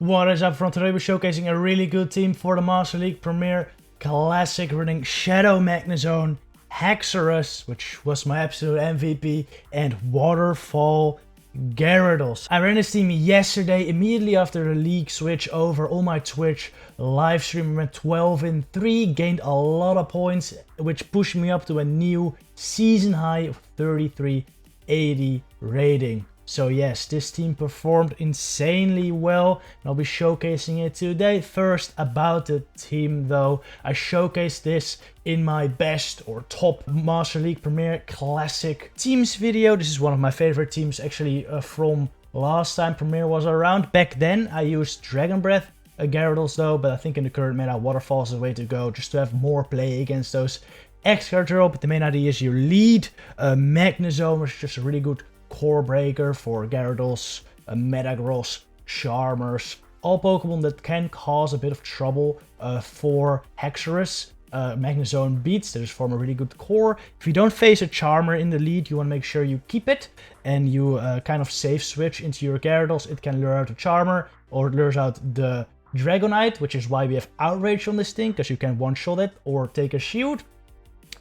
What is up, from today we're showcasing a really good team for the Master League Premier Classic, running Shadow Magnezone, Haxorus, which was my absolute MVP, and Waterfall Gyarados. I ran this team yesterday, immediately after the league switch over on my Twitch live stream. Went 12-3, gained a lot of points, which pushed me up to a new season high of 3380 rating. So yes, this team performed insanely well, and I'll be showcasing it today. First, about the team though, I showcased this in my best or top Master League Premier Classic teams video. This is one of my favorite teams actually from last time Premier was around. Back then I used Dragon Breath Gyarados though, but I think in the current meta Waterfall is the way to go, just to have more play against those Excadrill. But the main idea is you lead Magnezone, which is just a really good core breaker for Gyarados, Metagross, Charmers, all Pokemon that can cause a bit of trouble for Haxorus. Magnezone beats, they just form a really good core. If you don't face a Charmer in the lead, you want to make sure you keep it, and you kind of safe switch into your Gyarados. It can lure out a Charmer, or it lures out the Dragonite, which is why we have Outrage on this thing, because you can one-shot it or take a shield.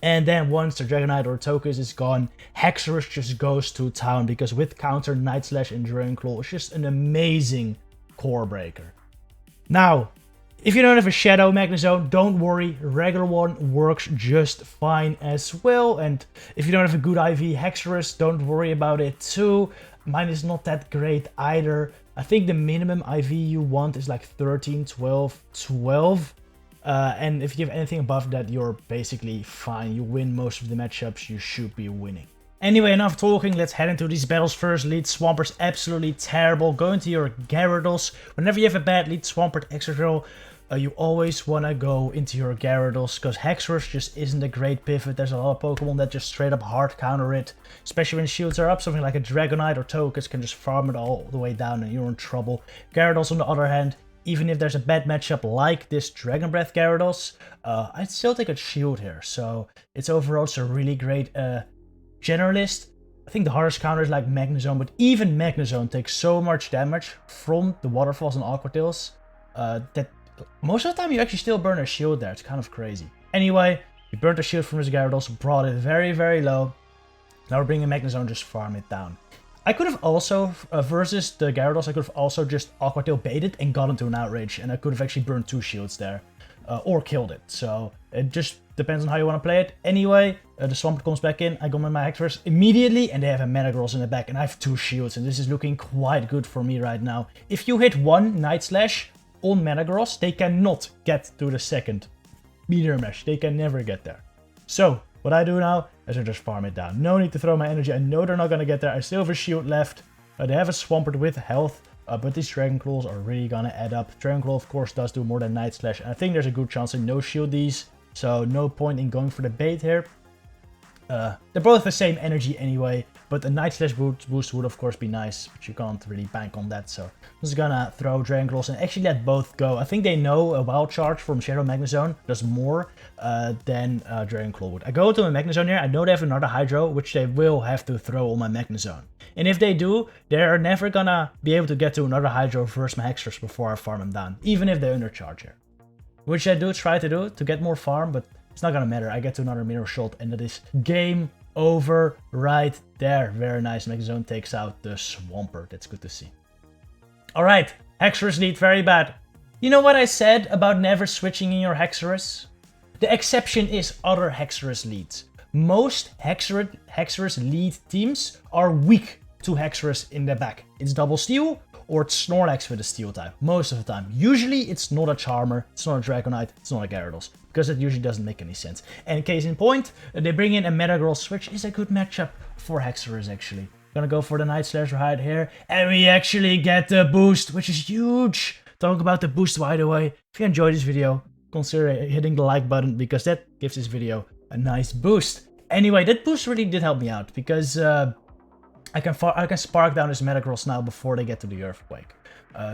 And then once the Dragonite or Togekiss is gone, Haxorus just goes to town, because with counter, Night Slash and Dragon Claw, it's just an amazing core breaker. Now, if you don't have a Shadow Magnezone, don't worry, regular one works just fine as well. And if you don't have a good IV Haxorus, don't worry about it too. Mine is not that great either. I think the minimum IV you want is like 13, 12, 12. And if you have anything above that, you're basically fine. You win most of the matchups you should be winning. Anyway, enough talking, let's head into these battles first. Lead Swampert's absolutely terrible. Go into your Gyarados. Whenever you have a bad lead Swampert Excadrill, you always want to go into your Gyarados, because Haxorus just isn't a great pivot. There's a lot of Pokemon that just straight up hard counter it, especially when shields are up. Something like a Dragonite or Togekiss can just farm it all the way down and you're in trouble. Gyarados, on the other hand, even if there's a bad matchup like this Dragon Breath Gyarados, I'd still take a shield here. So it's overall a really great generalist. I think the hardest counter is like Magnezone, but even Magnezone takes so much damage from the Waterfalls and Aqua Tails that most of the time you actually still burn a shield there. It's kind of crazy. Anyway, we burnt a shield from his Gyarados, brought it very, very low. Now we're bringing Magnezone, just farm it down. I could have also, versus the Gyarados, I could have also just Aqua Tail baited and got into an Outrage, and I could have actually burned 2 shields there, or killed it. So it just depends on how you want to play it. Anyway, the Swampert comes back in, I go with my Haxorus immediately, and they have a Metagross in the back, and I have 2 shields, and this is looking quite good for me right now. If you hit one Night Slash on Metagross, they cannot get to the second meteor mesh. They can never get there. So what I do now is I just farm it down. No need to throw my energy. I know they're not going to get there. I still have a shield left. They have a Swampert with health, but these Dragon Claws are really going to add up. Dragon Claw, of course, does do more than Night Slash. And I think there's a good chance to no-shield these, so no point in going for the bait here. They're both the same energy anyway, but a Night Slash boost would of course be nice, but you can't really bank on that. So I'm just gonna throw Dragon Claws and actually let both go. I think they know a Wild Charge from Shadow Magnezone does more than Dragon Claw would. I go to my Magnezone here. I know they have another Hydro, which they will have to throw on my Magnezone. And if they do, they're never gonna be able to get to another Hydro versus my Haxorus before I farm them down, even if they undercharge here. Which I do try to do to get more farm, but it's not gonna matter. I get to another mirror shot, and that is game over right there. Very nice. Magnezone takes out the Swampert. That's good to see. Alright, Haxorus Lead, very bad. You know what I said about never switching in your Haxorus? The exception is other Haxorus Leads. Most Haxorus Lead teams are weak to Haxorus in the back. It's double steel, or it's Snorlax with a steel type, most of the time. Usually it's not a Charmer, it's not a Dragonite, it's not a Gyarados, because it usually doesn't make any sense. And case in point, they bring in a Metagross, which is a good matchup for Haxorus actually. Gonna go for the Night Slash right here, and we actually get the boost, which is huge. Talk about the boost, by the way. If you enjoyed this video, consider hitting the like button, because that gives this video a nice boost. Anyway, that boost really did help me out, because I can spark down this Metagross now before they get to the Earthquake.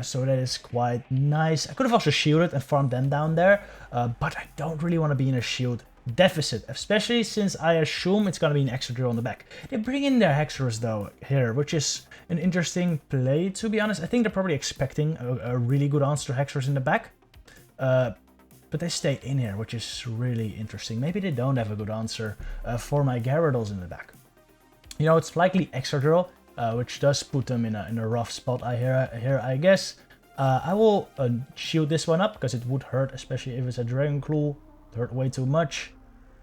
So that is quite nice. I could have also shielded and farmed them down there, but I don't really want to be in a shield deficit, especially since I assume it's gonna be an Excadrill on the back. They bring in their Haxorus though here, which is an interesting play, to be honest. I think they're probably expecting a really good answer to Haxorus in the back. But they stay in here, which is really interesting. Maybe they don't have a good answer for my Gyarados in the back. You know, it's likely Excadrill, which does put them in a rough spot here, I guess. I will shield this one up, because it would hurt, especially if it's a Dragon Claw. It hurt way too much.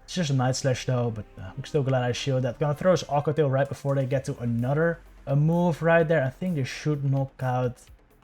It's just a Night Slash though, but I'm still glad I shielded that. Gonna throw his Aqua Tail right before they get to another move right there. I think they should knock out...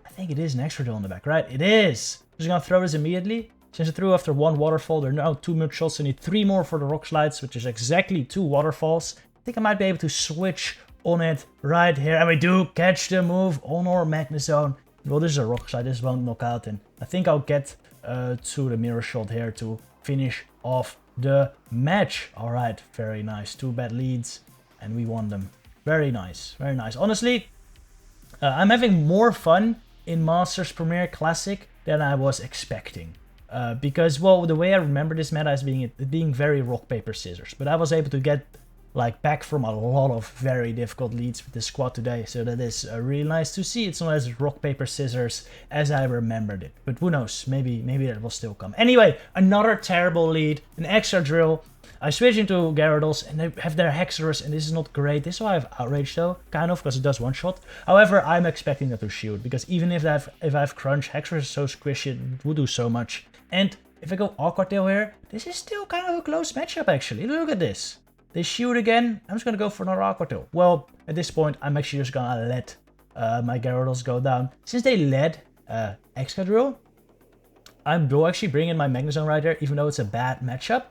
I think it is an Excadrill on the back, right? It is! Just gonna throw this immediately. Since I threw after one Waterfall, there are now 2 mud shots. I need 3 more for the Rock Slides, which is exactly 2 Waterfalls. I think I might be able to switch on it right here. And we do catch the move on our Magnezone. Well, this is a Rock Slide. This won't knock out. And I think I'll get to the Mirror Shot here to finish off the match. Alright, very nice. 2 bad leads. And we won them. Very nice. Very nice. Honestly, I'm having more fun in Masters Premier Classic than I was expecting. Because, well, the way I remember this meta as being very rock, paper, scissors. But I was able to get like back from a lot of very difficult leads with the squad today. So that is really nice to see. It's not as rock, paper, scissors as I remembered it. But who knows, maybe that will still come. Anyway, another terrible lead, an Excadrill. I switch into Gyarados and they have their Haxorus, and this is not great. This is why I have Outrage though, kind of, because it does one shot. However, I'm expecting that to shield, because even if I have Crunch, Haxorus is so squishy, it would do so much. And if I go Aqua Tail here, this is still kind of a close matchup actually. Look at this. They shield again. I'm just going to go for another Aqua Tail. Well, at this point, I'm actually just going to let my Gyarados go down. Since they led Excadrill, I will actually bring in my Magnezone right there, even though it's a bad matchup.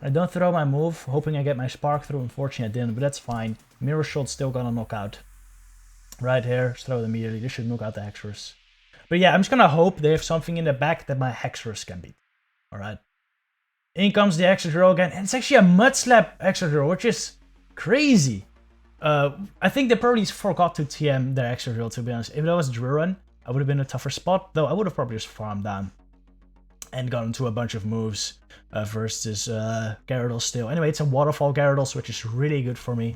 I don't throw my move, hoping I get my Spark through. Unfortunately, I didn't, but that's fine. Mirror Shot's still going to knock out. Right here, just throw it immediately. This should knock out the Haxorus. But yeah, I'm just going to hope they have something in the back that my Haxorus can beat. Alright. In comes the Excadrill again, and it's actually a Mud Slap Excadrill, which is crazy. I think they probably forgot to TM their Excadrill, to be honest. If that was Drurun, I would have been in a tougher spot, though I would have probably just farmed down and gotten to a bunch of moves versus Gyarados still. Anyway, it's a Waterfall Gyarados, which is really good for me.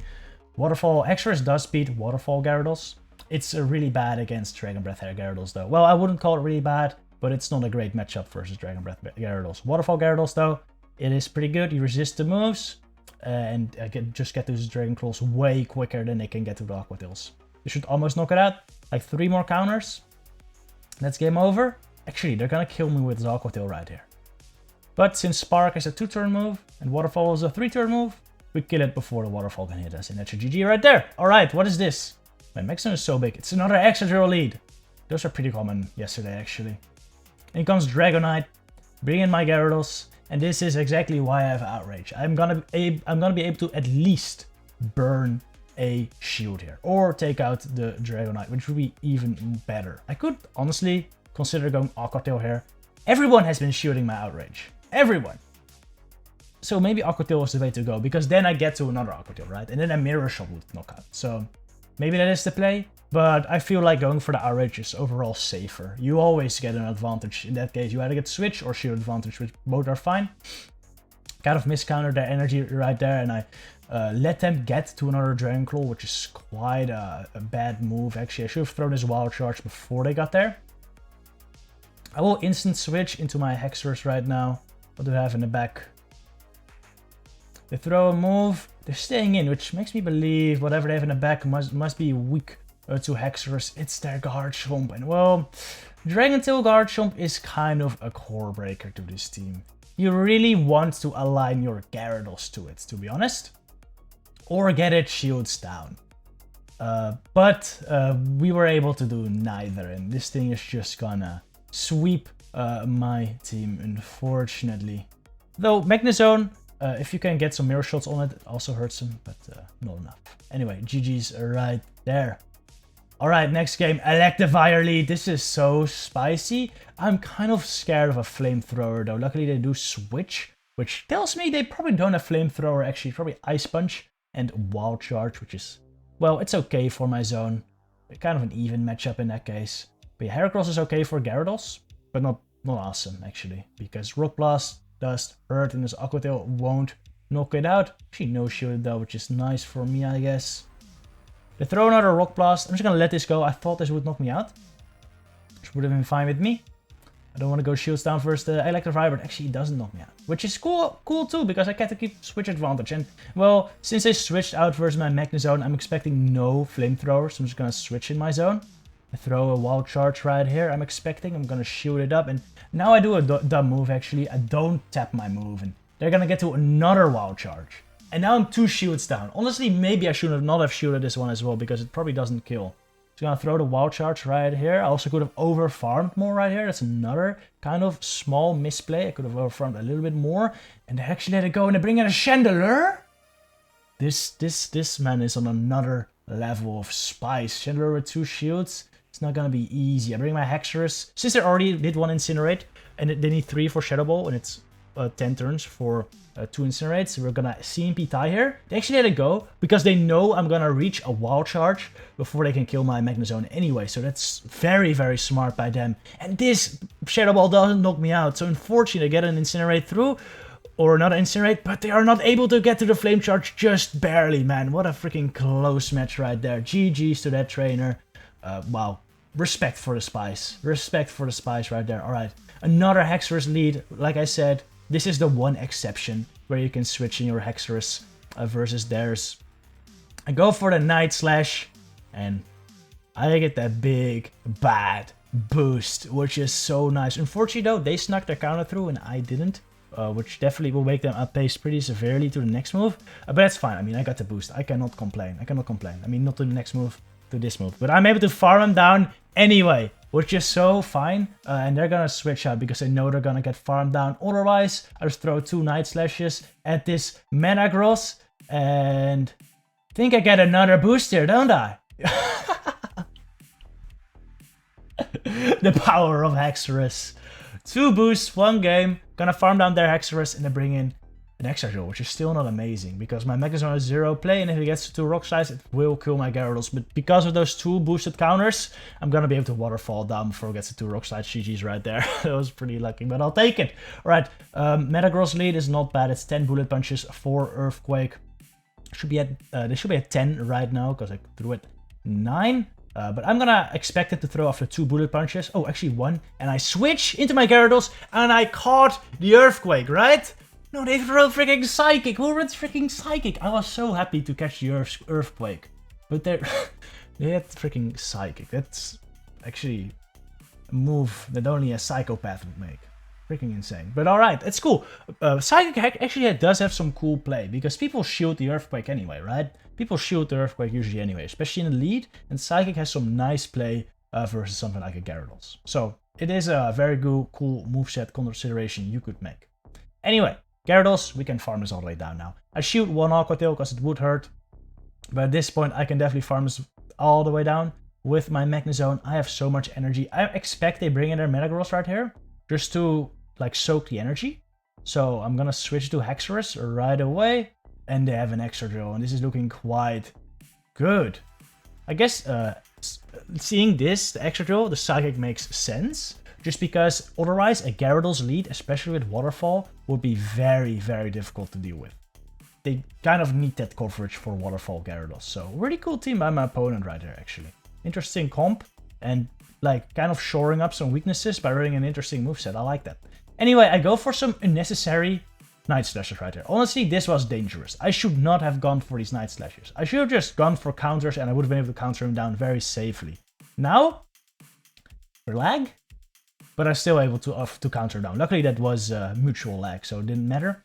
Waterfall Haxorus does beat Waterfall Gyarados. It's really bad against Dragon Breath Gyarados, though. Well, I wouldn't call it really bad, but it's not a great matchup versus Dragon Breath Gyarados. Waterfall Gyarados, though, it is pretty good. You resist the moves, and I can just get to his Dragon Claws way quicker than they can get to the Aqua Tails. You should almost knock it out. Like 3 more counters. That's game over. Actually, they're gonna kill me with his Aqua Tail right here. But since Spark is a 2-turn move, and Waterfall is a 3-turn move, we kill it before the Waterfall can hit us. And that's your GG right there. Alright, what is this? My Magnezone is so big. It's another Excadrill Lead. Those are pretty common yesterday, actually. In comes Dragonite. Bring in my Gyarados. And this is exactly why I have Outrage. I'm gonna be able to at least burn a shield here. Or take out the Dragonite, which would be even better. I could honestly consider going Aqua Tail here. Everyone has been shielding my Outrage. Everyone. So maybe Aqua Tail was the way to go, because then I get to another Aqua Tail, right? And then a Mirror Shot would knock out. So maybe that is the play, but I feel like going for the Outrage is overall safer. You always get an advantage. In that case, you either get Switch or Shield advantage, which both are fine. Kind of miscountered their energy right there, and I let them get to another Dragon Claw, which is quite a bad move, actually. I should have thrown this Wild Charge before they got there. I will instant switch into my Haxorus right now. What do I have in the back? They throw a move. They're staying in, which makes me believe whatever they have in the back must be weak to Haxorus. It's their Garchomp. And well, Dragon Tail Garchomp is kind of a core breaker to this team. You really want to align your Gyarados to it, to be honest. Or get its shields down. But we were able to do neither. And this thing is just gonna sweep my team, unfortunately. Though Magnezone, if you can get some Mirror Shots on it, it also hurts him, but not enough. Anyway, GG's right there. Alright, next game, Electivire Lead. This is so spicy. I'm kind of scared of a Flamethrower though. Luckily they do switch, which tells me they probably don't have Flamethrower actually. Probably Ice Punch and Wild Charge, which is, well, it's okay for my zone. Kind of an even matchup in that case. But yeah, Heracross is okay for Gyarados, but not awesome actually, because Rock Blast does hurt, and this Aqua Tail won't knock it out. Actually, no shield though, which is nice for me, I guess. They throw another Rock Blast. I'm just gonna let this go. I thought this would knock me out, which would have been fine with me. I don't want to go shields down first. Electivire, but actually it doesn't knock me out, which is cool too, because I get to keep switch advantage. And well, since I switched out versus my Magnezone, I'm expecting no flamethrowers. So I'm just gonna switch in my zone. I throw a Wild Charge right here. I'm gonna shield it up, and now I do a dumb move. Actually, I don't tap my move, and they're gonna get to another Wild Charge. And now I'm 2 shields down. Honestly, maybe I should not have shielded this one as well, because it probably doesn't kill. So I'm gonna throw the Wild Charge right here. I also could have over-farmed more right here. That's another kind of small misplay. I could have over-farmed a little bit more. And they actually let it go, and they bring in a Chandelure. This man is on another level of spice. Chandelure with 2 shields. It's not gonna be easy. I bring my Haxorus. Since they already did 1 Incinerate, and they need 3 for Shadow Ball, and it's 10 turns for 2 Incinerates. So we're gonna CMP tie here. They actually let it go because they know I'm gonna reach a Wild Charge before they can kill my Magnezone anyway. So that's very, very smart by them. And this Shadow Ball doesn't knock me out. So unfortunately, I get an Incinerate through, or not Incinerate, but they are not able to get to the Flame Charge, just barely, man. What a freaking close match right there. GG's to that trainer. Wow. Respect for the spice. Respect for the spice right there. Alright. Another Haxorus Lead. Like I said, this is the one exception where you can switch in your Haxorus versus theirs. I go for the Night Slash, and I get that big, bad boost, which is so nice. Unfortunately though, they snuck their counter through and I didn't, which definitely will make them outpace pretty severely to the next move. But that's fine. I mean, I got the boost. I cannot complain. I mean, not to the next move, to this move. But I'm able to farm them down anyway, which is so fine. And they're gonna switch out because they know they're gonna get farmed down. Otherwise, I just throw 2 Night Slashes at this Metagross, and I think I get another boost here, don't I? The power of Haxorus. 2 boosts, 1 game. Gonna farm down their Haxorus, and then bring in an Excadrill, which is still not amazing because my Magnezone has 0 play, and if it gets to 2 Rock Slides, it will kill my Gyarados. But because of those 2 boosted counters, I'm gonna be able to Waterfall down before it gets to 2 Rock Slides. GG's right there. That was pretty lucky, but I'll take it. Alright, Metagross Lead is not bad. It's 10 Bullet Punches, 4 Earthquake. Should be at they should be at 10 right now because I threw it 9. But I'm gonna expect it to throw after 2 Bullet Punches. Oh, actually 1. And I switch into my Gyarados, and I caught the Earthquake, right? No, they throw freaking Psychic. Who runs freaking Psychic? I was so happy to catch the Earthquake. But they had freaking Psychic. That's actually a move that only a psychopath would make. Freaking insane. But alright, it's cool. Psychic actually does have some cool play, because people shield the Earthquake anyway, right? People shield the Earthquake usually anyway, especially in the lead. And Psychic has some nice play versus something like a Gyarados. So it is a very cool moveset consideration you could make. Anyway. Gyarados, we can farm this all the way down now. I shoot 1 Aqua Tail because it would hurt. But at this point, I can definitely farm this all the way down with my Magnezone. I have so much energy. I expect they bring in their Metagross right here, just to like soak the energy. So I'm gonna switch to Haxorus right away. And they have an Excadrill, and this is looking quite good. I guess seeing this, the Excadrill, the Psychic makes sense. Just because otherwise a Gyarados Lead, especially with Waterfall, would be very, very difficult to deal with. They kind of need that coverage for Waterfall Gyarados. So really cool team by my opponent right there, actually. Interesting comp, and like kind of shoring up some weaknesses by running an interesting moveset. I like that. Anyway, I go for some unnecessary Night Slashes right there. Honestly, this was dangerous. I should not have gone for these Night Slashes. I should have just gone for counters, and I would have been able to counter him down very safely. Now, for lag, but I'm still able to counter him down. Luckily, that was mutual lag, so it didn't matter.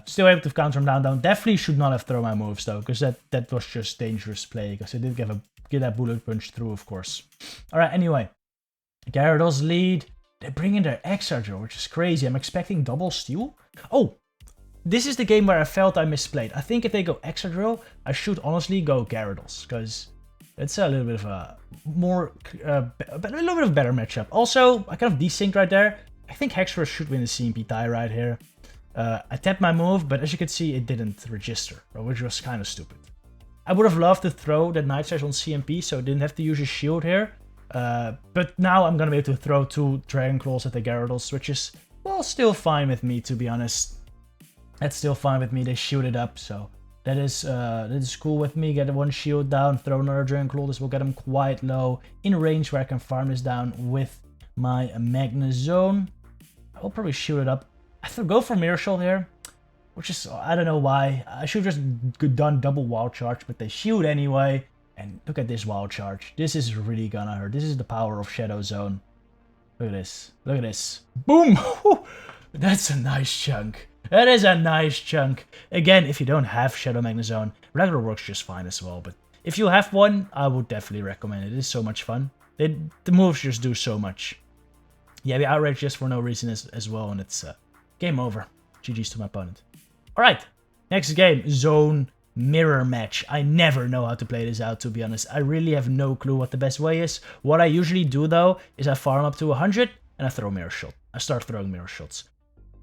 Still able to counter him down. Definitely should not have thrown my moves, though, because that was just dangerous play, because I did get that Bullet Punch through, of course. Alright, anyway. Gyarados Lead. They bring in their Excadrill, which is crazy. I'm expecting double steal. Oh, this is the game where I felt I misplayed. I think if they go Excadrill, I should honestly go Gyarados, because it's a little bit of a little bit of a better matchup. Also, I kind of desynced right there. I think Haxorus should win the CMP tie right here. I tapped my move, but as you can see, it didn't register, which was kind of stupid. I would have loved to throw that Night Slash on CMP, so I didn't have to use a shield here. But now I'm going to be able to throw 2 Dragon Claws at the Gyarados, which is, well, still fine with me, to be honest. That's still fine with me. They shoot it up, so that is cool with me. Get one shield down, throw another Dragon Claw. This will get him quite low in range where I can farm this down with my Magnezone. I will probably shoot it up. I thought go for Mirror Shot here, which is, I don't know why. I should have just done double Wild Charge, but they shoot anyway. And look at this Wild Charge. This is really gonna hurt. This is the power of Shadow Zone. Look at this. Look at this. Boom! That's a nice chunk. That is a nice chunk. Again, if you don't have Shadow Magnezone, regular works just fine as well. But if you have one, I would definitely recommend it. It is so much fun. The moves just do so much. Yeah, we outrage just for no reason as well, and it's game over. GG's to my opponent. Alright, next game, Zone Mirror Match. I never know how to play this out, to be honest. I really have no clue what the best way is. What I usually do, though, is I farm up to 100, and I throw Mirror Shot. I start throwing Mirror Shots.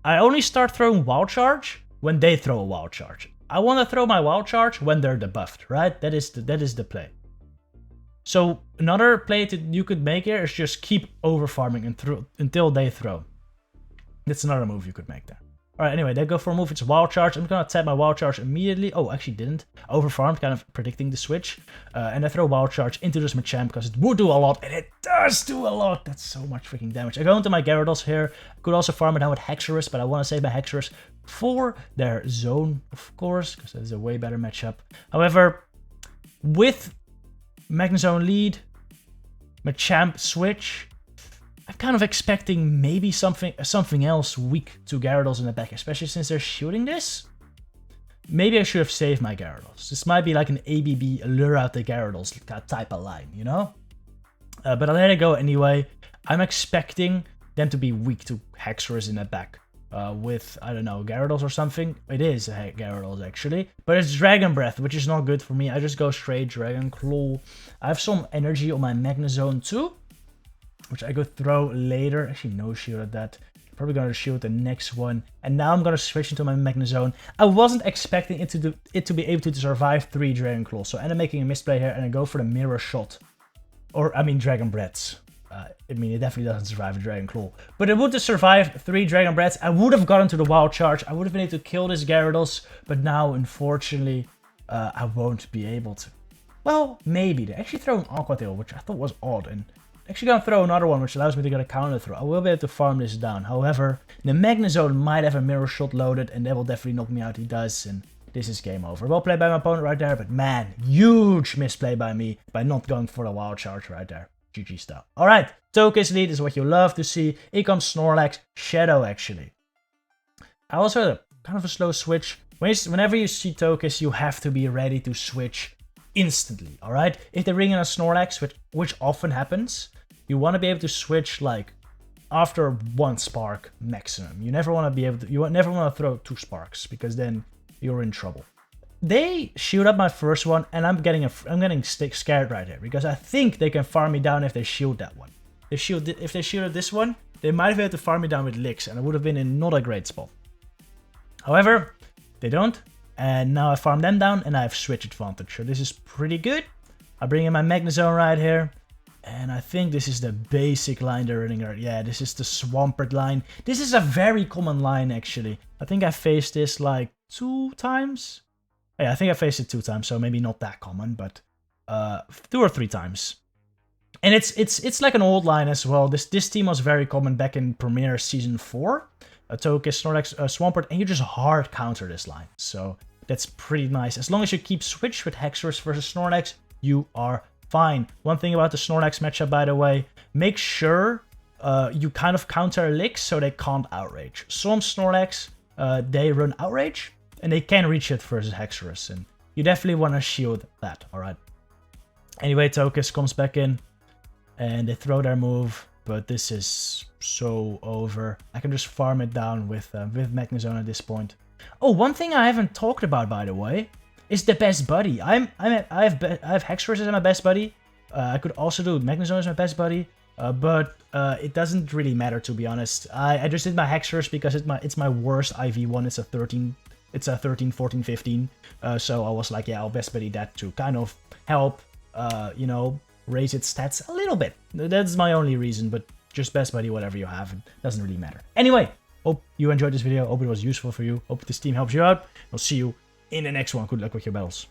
I only start throwing Wild Charge when they throw a Wild Charge. I want to throw my Wild Charge when they're debuffed, right? That is the play. So another play that you could make here is just keep over farming until they throw. That's another move you could make there. Alright, anyway, they go for a move. It's Wild Charge. I'm gonna tap my Wild Charge immediately. Oh, actually didn't. Overfarmed, kind of predicting the switch. And I throw Wild Charge into this Machamp because it would do a lot, and it does do a lot. That's so much freaking damage. I go into my Gyarados here. I could also farm it down with Haxorus, but I want to save my Haxorus for their Zone, of course, because that is a way better matchup. However, with Magnezone Lead, Machamp switch, I'm kind of expecting maybe something else weak to Gyarados in the back, especially since they're shooting this. Maybe I should have saved my Gyarados. This might be like an ABB lure out the Gyarados type of line, you know? But I'll let it go anyway. I'm expecting them to be weak to Haxorus in the back. With, I don't know, Gyarados or something. It is a Gyarados actually. But it's Dragon Breath, which is not good for me. I just go straight Dragon Claw. I have some energy on my Magnezone too, which I could throw later. Actually, no shield at that. Probably gonna shield the next one. And now I'm gonna switch into my Magnezone. I wasn't expecting it to be able to survive 3 Dragon Claws. So I end up making a misplay here and I go for the Mirror Shot. Or, I mean, Dragon Breaths. I mean, it definitely doesn't survive a Dragon Claw. But it would have survived 3 Dragon Breaths. I would have gotten to the Wild Charge. I would have been able to kill this Gyarados. But now, unfortunately, I won't be able to. Well, maybe. They actually throw an Aqua Tail, which I thought was odd. And actually gonna throw another one, which allows me to get a counter throw. I will be able to farm this down. However, the Magnezone might have a Mirror Shot loaded, and that will definitely knock me out. He does, and this is game over. Well played by my opponent right there, but man, huge misplay by me by not going for the Wild Charge right there. GG style. Alright, Togekiss Lead is what you love to see. Here comes Snorlax, Shadow actually. I also had a kind of a slow switch. Whenever you see Togekiss, you have to be ready to switch instantly, alright? If they bring in a Snorlax, which often happens, you want to be able to switch like after 1 spark maximum. You never want to be able to, you never want to throw 2 sparks because then you're in trouble. They shoot up my first one, and I'm getting scared right here because I think they can farm me down if they shield that one. If they shielded this one, they might have had to farm me down with Licks, and I would have been in not a great spot. However, they don't, and now I farm them down, and I have switch advantage. So this is pretty good. I bring in my Magnezone right here, and I think this is the basic line they're running. Yeah, this is the Swampert line. This is a very common line actually. I think I faced this like 2 times. Yeah, I think I faced it 2 times, so maybe not that common, but 2 or 3 times. And it's like an old line as well. This team was very common back in Premier Season 4. Togekiss, Snorlax, Swampert, and you just hard counter this line. So that's pretty nice. As long as you keep switch with Haxorus versus Snorlax, you are fine. One thing about the Snorlax matchup, by the way, make sure you kind of counter Licks so they can't outrage. Some Snorlax, they run outrage, and they can reach it versus Haxorus, and you definitely want to shield that, alright? Anyway, Togekiss comes back in, and they throw their move, but this is so over. I can just farm it down with Magnezone at this point. Oh, one thing I haven't talked about, by the way, is the best buddy. I have Haxorus as my best buddy. I could also do Magnezone as my best buddy, but it doesn't really matter, to be honest. I just did my Haxorus because it's my worst IV1. It's a 13. It's a 13, 14, 15. So I was like, yeah, I'll best buddy that to kind of help, you know, raise its stats a little bit. That's my only reason, but just best buddy whatever you have. It doesn't really matter. Anyway, Hope you enjoyed this video. Hope it was useful for you. Hope this team helps you out. I'll see you in the next one. Good luck with your battles.